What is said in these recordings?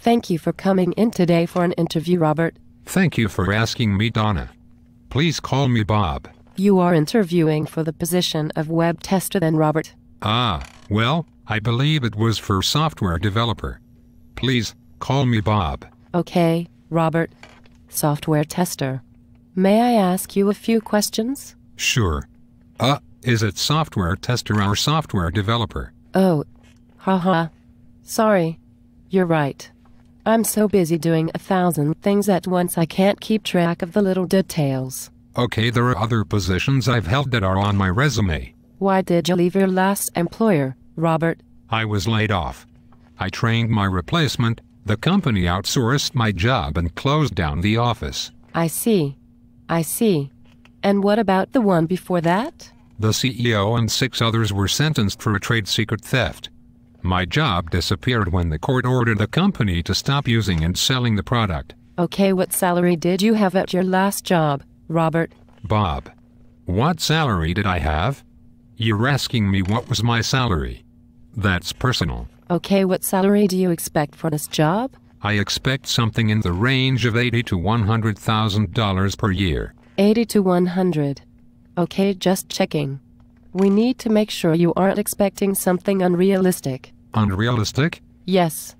Thank you for coming in today for an interview, Robert. Thank you for asking me, Donna. Please call me Bob. You are interviewing for the position of web tester then, Robert. Well, I believe it was for software developer. Please, call me Bob. Okay, Robert. Software tester. May I ask you a few questions? Sure. Is it software tester or software developer? Oh, haha. Sorry. You're right. I'm so busy doing 1,000 things at once I can't keep track of the little details. Okay, there are other positions I've held that are on my resume. Why did you leave your last employer, Robert? I was laid off. I trained my replacement, the company outsourced my job and closed down the office. I see. And what about the one before that? The CEO and 6 others were sentenced for a trade secret theft. My job disappeared when the court ordered the company to stop using and selling the product. Okay, what salary did you have at your last job, Robert? Bob. What salary did I have? You're asking me what was my salary. That's personal. Okay, what salary do you expect for this job? I expect something in the range of $80,000 to $100,000 per year. 80 to 100. Okay, just checking. We need to make sure you aren't expecting something unrealistic. Unrealistic? Yes.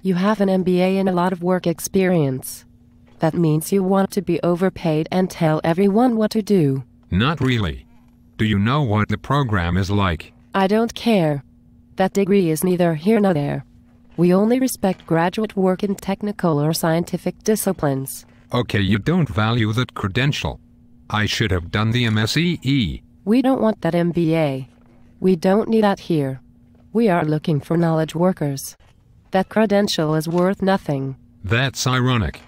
You have an MBA and a lot of work experience. That means you want to be overpaid and tell everyone what to do. Not really. Do you know what the program is like? I don't care. That degree is neither here nor there. We only respect graduate work in technical or scientific disciplines. Okay, you don't value that credential. I should have done the MSEE. We don't want that MBA. We don't need that here. We are looking for knowledge workers. That credential is worth nothing. That's ironic.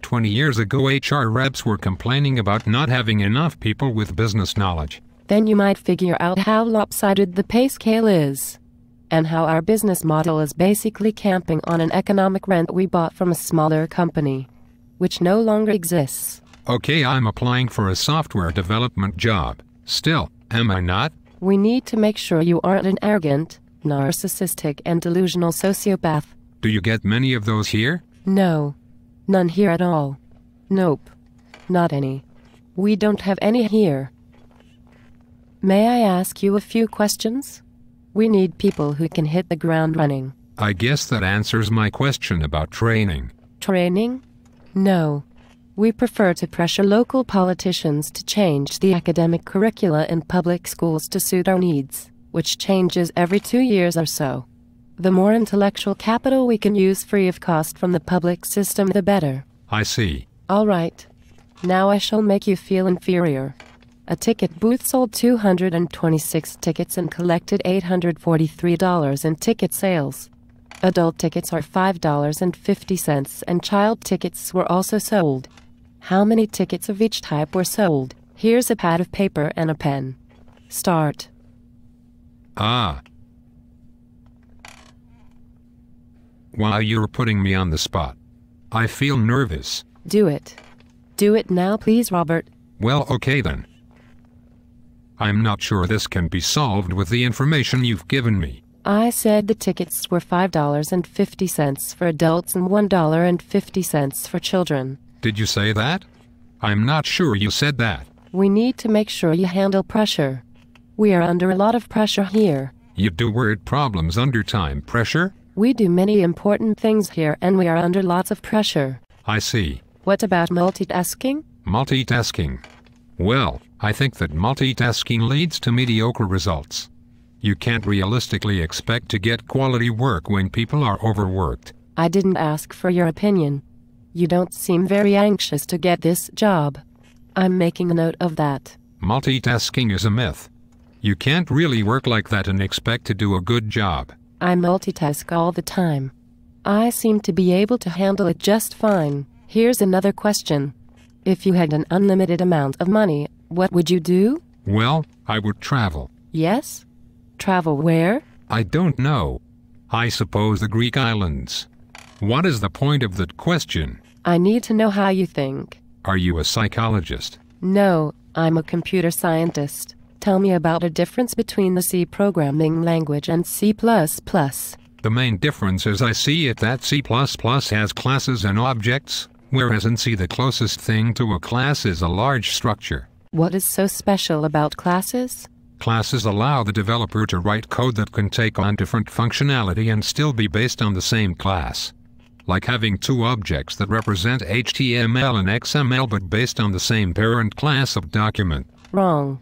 20 years ago, HR reps were complaining about not having enough people with business knowledge. Then you might figure out how lopsided the pay scale is, and how our business model is basically camping on an economic rent we bought from a smaller company, which no longer exists. Okay, I'm applying for a software development job. Still, am I not? We need to make sure you aren't an arrogant, narcissistic, and delusional sociopath. Do you get many of those here? No. None here at all. Nope. Not any. We don't have any here. May I ask you a few questions? We need people who can hit the ground running. I guess that answers my question about training. Training? No. We prefer to pressure local politicians to change the academic curricula in public schools to suit our needs, which changes every 2 years or so. The more intellectual capital we can use free of cost from the public system, the better. I see. All right. Now I shall make you feel inferior. A ticket booth sold 226 tickets and collected $843 in ticket sales. Adult tickets are $5.50 and child tickets were also sold. How many tickets of each type were sold? Here's a pad of paper and a pen. Start. Wow, you're putting me on the spot. I feel nervous. Do it. Do it now, please, Robert. Well, okay then. I'm not sure this can be solved with the information you've given me. I said the tickets were $5.50 for adults and $1.50 for children. Did you say that? I'm not sure you said that. We need to make sure you handle pressure. We are under a lot of pressure here. You do word problems under time pressure? We do many important things here and we are under lots of pressure. I see. What about multitasking? Multitasking. Well, I think that multitasking leads to mediocre results. You can't realistically expect to get quality work when people are overworked. I didn't ask for your opinion. You don't seem very anxious to get this job. I'm making a note of that. Multitasking is a myth. You can't really work like that and expect to do a good job. I multitask all the time. I seem to be able to handle it just fine. Here's another question. If you had an unlimited amount of money, what would you do? Well, I would travel. Yes? Travel where? I don't know. I suppose the Greek islands. What is the point of that question? I need to know how you think. Are you a psychologist? No, I'm a computer scientist. Tell me about a difference between the C programming language and C++. The main difference is I see it that C++ has classes and objects, whereas in C the closest thing to a class is a large structure. What is so special about classes? Classes allow the developer to write code that can take on different functionality and still be based on the same class. Like having two objects that represent HTML and XML but based on the same parent class of document. Wrong.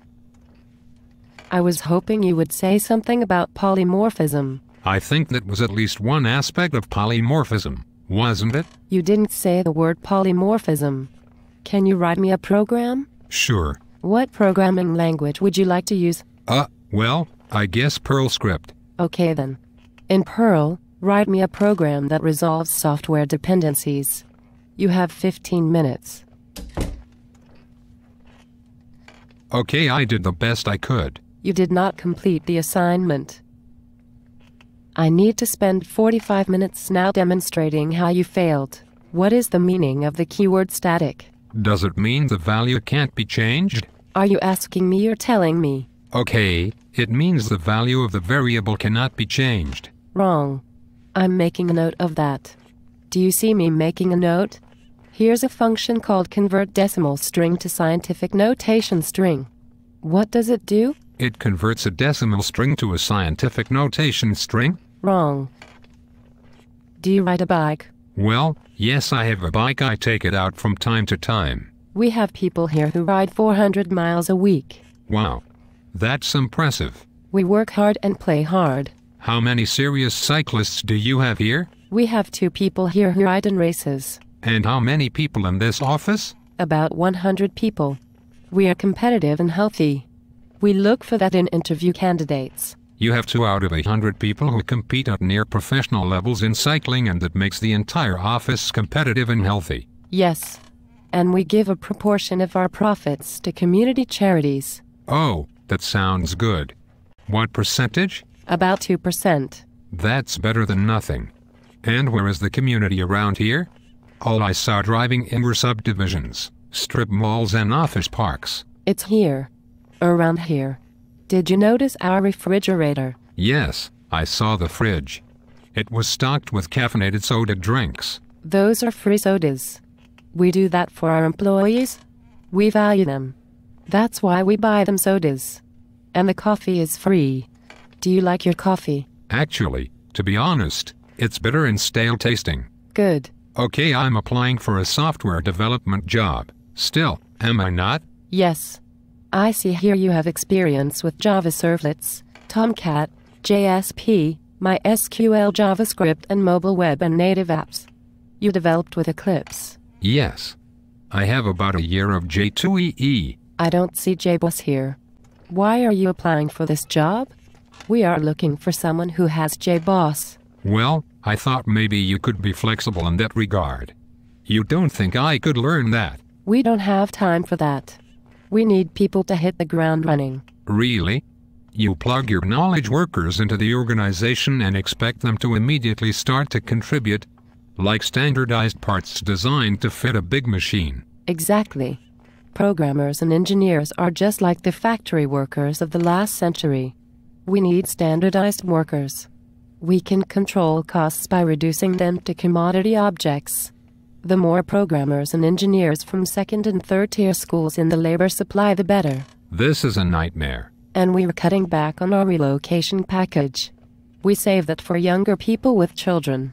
I was hoping you would say something about polymorphism. I think that was at least one aspect of polymorphism, wasn't it? You didn't say the word polymorphism. Can you write me a program? Sure. What programming language would you like to use? Well, I guess Perl script. Okay then. In Perl, write me a program that resolves software dependencies. You have 15 minutes. Okay, I did the best I could. You did not complete the assignment. I need to spend 45 minutes now demonstrating how you failed. What is the meaning of the keyword static? Does it mean the value can't be changed? Are you asking me or telling me? Okay, it means the value of the variable cannot be changed. Wrong. I'm making a note of that. Do you see me making a note? Here's a function called convert decimal string to scientific notation string. What does it do? It converts a decimal string to a scientific notation string? Wrong. Do you ride a bike? Well, yes, I have a bike. I take it out from time to time. We have people here who ride 400 miles a week. Wow. That's impressive. We work hard and play hard. How many serious cyclists do you have here? We have 2 people here who ride in races. And how many people in this office? About 100 people. We are competitive and healthy. We look for that in interview candidates. You have 2 out of 100 people who compete at near professional levels in cycling, and that makes the entire office competitive and healthy. Yes. And we give a proportion of our profits to community charities. Oh, that sounds good. What percentage? About 2%. That's better than nothing. And where is the community around here? All I saw driving in were subdivisions, strip malls and office parks. It's here. Around here. Did you notice our refrigerator? Yes, I saw the fridge. It was stocked with caffeinated soda drinks. Those are free sodas. We do that for our employees. We value them. That's why we buy them sodas. And the coffee is free. Do you like your coffee? Actually, to be honest, it's bitter and stale tasting. Good. Okay, I'm applying for a software development job. Still, am I not? Yes. I see here you have experience with Java servlets, Tomcat, JSP, MySQL, JavaScript, and mobile web and native apps. You developed with Eclipse. Yes. I have about a year of J2EE. I don't see JBoss here. Why are you applying for this job? We are looking for someone who has JBoss. Well, I thought maybe you could be flexible in that regard. You don't think I could learn that? We don't have time for that. We need people to hit the ground running. Really? You plug your knowledge workers into the organization and expect them to immediately start to contribute, like standardized parts designed to fit a big machine. Exactly. Programmers and engineers are just like the factory workers of the last century. We need standardized workers. We can control costs by reducing them to commodity objects. The more programmers and engineers from second and third tier schools in the labor supply, the better. This is a nightmare. And we're cutting back on our relocation package. We save that for younger people with children.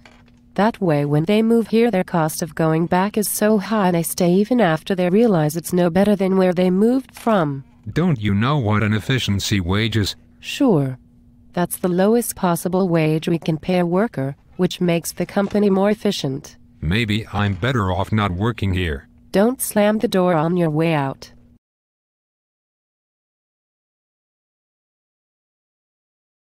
That way when they move here their cost of going back is so high they stay even after they realize it's no better than where they moved from. Don't you know what an efficiency wage is? Sure. That's the lowest possible wage we can pay a worker, which makes the company more efficient. Maybe I'm better off not working here. Don't slam the door on your way out.